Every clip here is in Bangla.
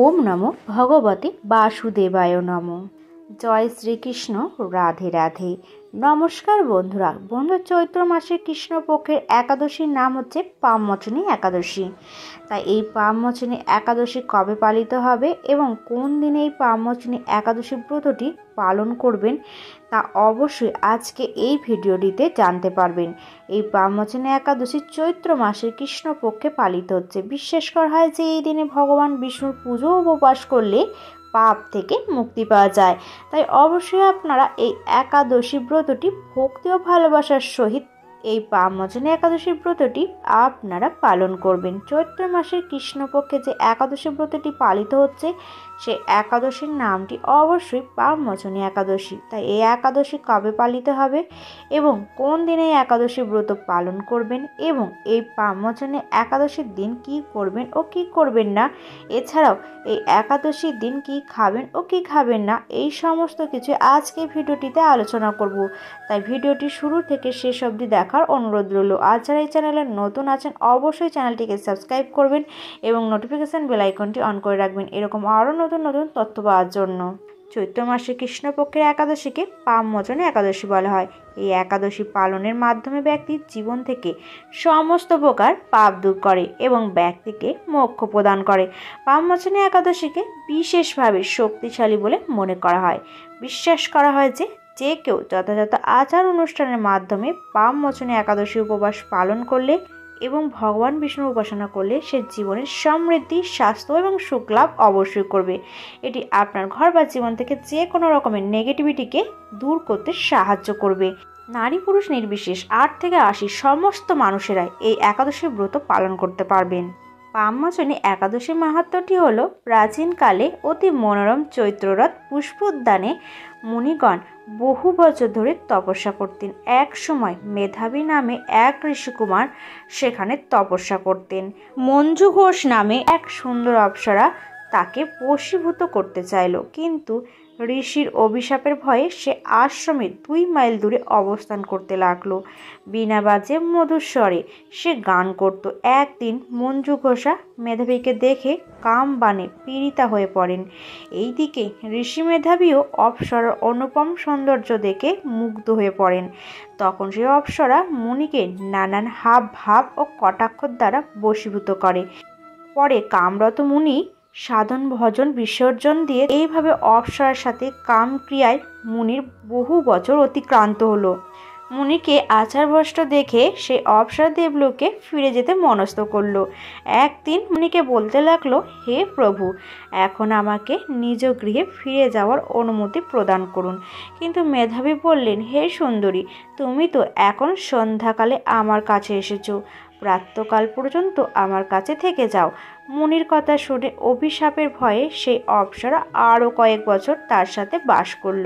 ওম নমো ভগবতে বাসুদেবায় নমো। জয় শ্রীকৃষ্ণ। রাধে রাধে। নমস্কার বন্ধুরা। চৈত্র মাসের কৃষ্ণপক্ষের একাদশীর নাম হচ্ছে পাপমোচনী একাদশী। তাই এই পাপমোচনী একাদশী কবে পালিত হবে এবং কোন দিনে এই পাপমোচনী একাদশী ব্রতটি পালন করবেন তা অবশ্যই আজকে এই ভিডিওটিতে জানতে পারবেন। এই পাপমোচনী একাদশী চৈত্র মাসের কৃষ্ণপক্ষে পালিত হচ্ছে। বিশ্বাস করা হয় যে এই দিনে ভগবান বিষ্ণুর পুজো উপবাস করলে পাপ থেকে মুক্তি পাওয়া যায়। তাই অবশ্যই আপনারা এই একাদশী ব্রতটি ভক্তি ও ভালোবাসার সহিত এই পাপমোচনী একাদশী ব্রতটি আপনারা পালন করবেন। চৈত্র মাসের কৃষ্ণপক্ষে যে একাদশী ব্রতটি পালিত হচ্ছে সেই একাদশীর নামটি অবশ্যই পাপমোচনী একাদশী। তাই এই একাদশী কবে পালিত হবে এবং কোন দিনে একাদশী ব্রত পালন করবেন এবং এই পাপমোচনী একাদশীর দিন কি করবেন ও কি করবেন না, এছাড়াও এই একাদশীর দিন কি খাবেন ও কি খাবেন না, এই সমস্ত কিছু আজকে ভিডিওটিতে আলোচনা করব। তাই ভিডিওটি শুরু থেকে শেষ অবধি দেখার অনুরোধ রইল। আর যারা এই চ্যানেলে নতুন আছেন অবশ্যই চ্যানেলটিকে সাবস্ক্রাইব করবেন এবং নোটিফিকেশন বেল আইকনটি অন করে রাখবেন এরকম আরও নতুন নতুন তথ্য পাওয়ার জন্য। চৈত্র মাসে কৃষ্ণপক্ষের একাদশীকে পাপমোচনী একাদশী বলা হয়। এই একাদশী পালনের মাধ্যমে ব্যক্তির জীবন থেকে সমস্ত প্রকার পাপ দূর করে এবং ব্যক্তিকে মোক্ষ প্রদান করে। পাপমোচনী একাদশীকে বিশেষভাবে শক্তিশালী বলে মনে করা হয়। বিশ্বাস করা হয় যে কেউ যথাযথ আচার অনুষ্ঠানের মাধ্যমে পাপমোচনী একাদশী উপবাস পালন করলে এবং ভগবান বিষ্ণুর উপাসনা করলে সে জীবনের সমৃদ্ধি, স্বাস্থ্য এবং সুখ লাভ অবশ্যই করবে। এটি আপনার ঘর বা জীবন থেকে যে কোনো রকমের নেগেটিভিটিকে দূর করতে সাহায্য করবে। নারী পুরুষ নির্বিশেষ 8 থেকে 80 সমস্ত মানুষেরাই এই একাদশী ব্রত পালন করতে পারবেন। পাপমোচনী একাদশীর মাহাত্ম্যটি হল, প্রাচীনকালে অতি মনোরম চৈত্ররথ পুষ্পোদ্যানে মুনিগণ বহু বছর ধরে তপস্যা করতেন। এক সময় মেধাবী নামে এক ঋষিকুমার সেখানে তপস্যা করতেন। মঞ্জু ঘোষ নামে এক সুন্দর অপ্সরা তাকে বশীভূত করতে চাইল, কিন্তু ঋষির অভিশাপের ভয়ে সে আশ্রমে 2 মাইল দূরে অবস্থান করতে লাগলো। বিনা বাজে মধুস্বরে সে গান করত। একদিন মঞ্জু ঘোষা মেধাবীকে দেখে কাম বানে পীড়িতা হয়ে পড়েন। এইদিকে ঋষি মেধাবীও অপ্সরার অনুপম সৌন্দর্য দেখে মুগ্ধ হয়ে পড়েন। তখন সে অপ্সরা মুনিকে নানান হাব ভাব ও কটাক্ষর দ্বারা বশীভূত করে। পরে কামরত মুনি সাধন ভজন বিসর্জন দিয়ে এইভাবে অপ্সরার সাথে কাম ক্রিয়ায় মুনির বহু বছর অতিক্রান্ত হলো। মুনিকে আচারভ্রষ্ট দেখে সে অপ্সরা দেবলোকে ফিরে যেতে মনস্থ করলো। একদিন মুনিকে বলতে লাগলো, হে প্রভু, এখন আমাকে নিজ গৃহে ফিরে যাওয়ার অনুমতি প্রদান করুন। কিন্তু মেধাবী বললেন, হে সুন্দরী, তুমি তো এখন সন্ধ্যাকালে আমার কাছে এসেছো, প্রাতঃকাল পর্যন্ত আমার কাছে থেকে যাও। মুনির কথা শুনে অভিশাপের ভয়ে সেই অপ্সরা আরও কয়েক বছর তার সাথে বাস করল।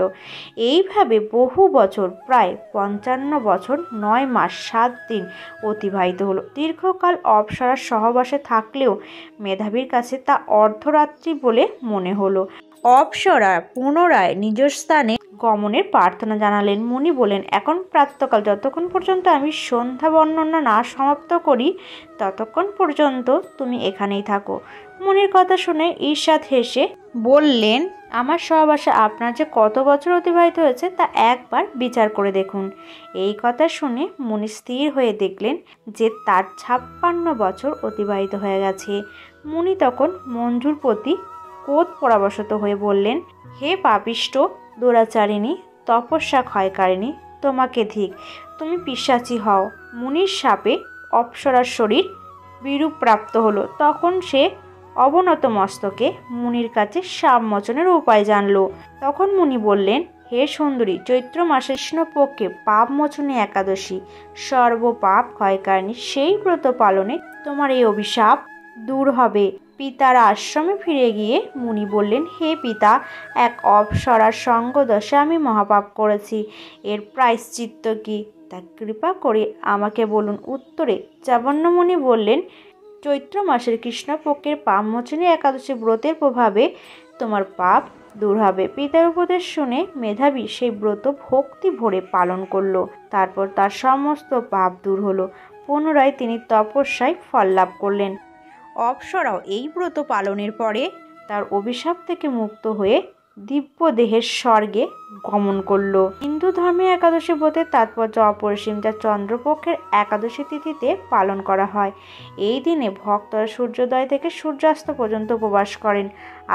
এইভাবে বহু বছর, প্রায় 55 বছর 9 মাস 7 দিন অতিবাহিত হলো। দীর্ঘকাল অপ্সরার সহবাসে থাকলেও মেধাবীর কাছে তা অর্ধরাত্রি বলে মনে হলো। অপ্সরা পুনরায় নিজ স্থানে গমনের প্রার্থনা জানালেন। মুনি বলেন, এখন প্রাতঃকাল, যতক্ষণ পর্যন্ত আমি সন্ধ্যা বর্ণনা না সমাপ্ত করি ততক্ষণ পর্যন্ত তুমি এখানেই থাকো। মুনির কথা শুনে ঈর্ষাদ হেসে বললেন, আমার সহবাসে আপনার যে কত বছর অতিবাহিত হয়েছে তা একবার বিচার করে দেখুন। এই কথা শুনে মুনি স্থির হয়ে দেখলেন যে তার 56 বছর অতিবাহিত হয়ে গেছে। মুনি তখন মঞ্জুর প্রতি ক্রোধ পরাবশত হয়ে বললেন, হে পাপিষ্ঠ, দুরাচারিণী, তপস্যা ক্ষয়কারিণী, তোমাকে ধিক, তুমি পিশাচী হও। মুনির শাপে অপ্সরার শরীর বিরূপ প্রাপ্ত হলো। তখন সে অবনত মস্তকে মুনির কাছে শাপ মোচনের উপায় জানল। তখন মুনি বললেন, হে সুন্দরী, চৈত্র মাসের কৃষ্ণপক্ষে পাপমোচনী একাদশী সর্বপাপ ক্ষয়কারিণী, সেই ব্রত পালনে তোমার এই অভিশাপ দূর হবে। পিতার আশ্রমে ফিরে গিয়ে মুনি বললেন, হে পিতা, এক অপ্সরার সঙ্গদশে আমি মহাপাপ করেছি, এর প্রায়শ্চিত্ত কি তা কৃপা করে আমাকে বলুন। উত্তরে চাবণ্যমুনি বললেন, চৈত্র মাসের কৃষ্ণপক্ষের পাপমোচনী একাদশী ব্রতের প্রভাবে তোমার পাপ দূর হবে। পিতার উপদেশ শুনে মেধাবী সেই ব্রত ভক্তি ভরে পালন করলো। তারপর তার সমস্ত পাপ দূর হলো। পুনরায় তিনি তপস্যায় ফল লাভ করলেন। অপ্সরাও এই ব্রত পালনের পরে তার অভিশাপ থেকে মুক্ত হয়ে দিব্য দেহের স্বর্গে গমন করল। হিন্দু ধর্মে একাদশী ব্রতের তাৎপর্য অপরিসীম, যা চন্দ্রপক্ষের একাদশী তিথিতে পালন করা হয়। এই দিনে ভক্তরা সূর্যোদয় থেকে সূর্যাস্ত পর্যন্ত উপবাস করেন,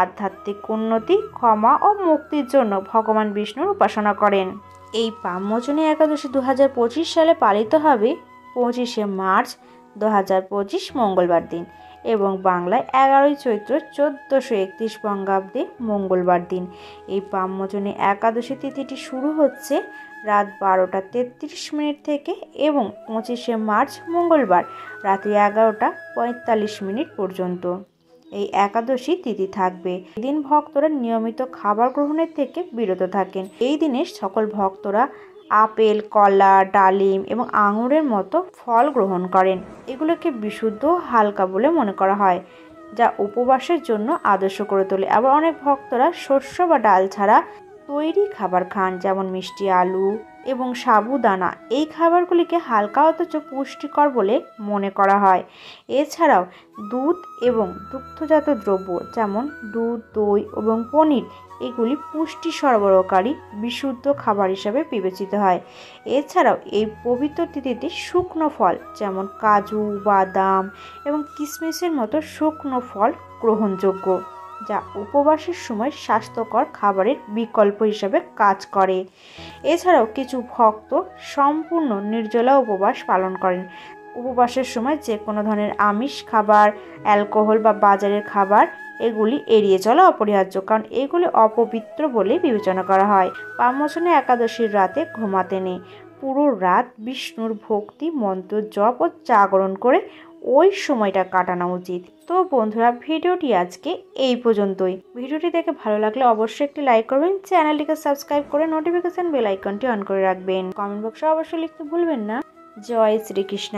আধ্যাত্মিক উন্নতি, ক্ষমা ও মুক্তির জন্য ভগবান বিষ্ণুর উপাসনা করেন। এই পাম্মোচনী একাদশী 2025 সালে পালিত হবে 25শে মার্চ 2025 মঙ্গলবার দিন এবং বাংলায় 11ই চৈত্র 1431 বঙ্গাব্দে মঙ্গলবার দিন। এই পাম্মোচনী একাদশী তিথিটি শুরু হচ্ছে রাত 12:33 থেকে এবং 25শে মার্চ মঙ্গলবার রাত্রি 11:45 পর্যন্ত এই একাদশী তিথি থাকবে। এদিন ভক্তরা নিয়মিত খাবার গ্রহণের থেকে বিরত থাকেন। এই দিনে সকল ভক্তরা আপেল, কলা, ডালিম এবং আঙুরের মতো ফল গ্রহণ করেন। এগুলোকে বিশুদ্ধ হালকা বলে মনে করা হয়, যা উপবাসের জন্য আদর্শ করে তোলে। আবার অনেক ভক্তরা শস্য বা ডাল ছাড়া তৈরি খাবার খান, যেমন মিষ্টি আলু এবং সাবুদানা। এই খাবারগুলিকে হালকা অথচ পুষ্টিকর বলে মনে করা হয়। এছাড়াও দুধ এবং দুগ্ধজাত দ্রব্য যেমন দুধ, দই এবং পনির এগুলি পুষ্টি সরবরাহকারী বিশুদ্ধ খাবার হিসাবে বিবেচিত হয়। এছাড়াও এই পবিত্র তিথিতে শুকনো ফল যেমন কাজু, বাদাম এবং কিশমিশের মতো শুকনো ফল গ্রহণযোগ্য, যা উপবাসের সময় স্বাস্থ্যকর খাবারের বিকল্প হিসাবে কাজ করে। এছাড়াও কিছু ভক্ত সম্পূর্ণ নির্জলা উপবাস পালন করেন। উপবাসের সময় যে কোনো ধরনের আমিষ খাবার, অ্যালকোহল বা বাজারের খাবার এগুলি এড়িয়ে চলা অপরিহার্য, কারণ এগুলি অপবিত্র বলে বিবেচনা করা হয়। পাম্মোচনী একাদশীর রাতে ঘুমাতে নেই। পুরো রাত বিষ্ণুর ভক্তি মন্ত্র জপ ও জাগরণ করে ওই সময়টা কাটানো উচিত। তো বন্ধুরা, ভিডিওটি আজকে এই পর্যন্তই। ভিডিওটি দেখে ভালো লাগলে অবশ্যই একটি লাইক করবেন, চ্যানেলটিকে সাবস্ক্রাইব করে নোটিফিকেশন বেল আইকনটি অন করে রাখবেন। কমেন্ট বক্সে অবশ্যই লিখতে ভুলবেন না। জয় শ্রীকৃষ্ণ।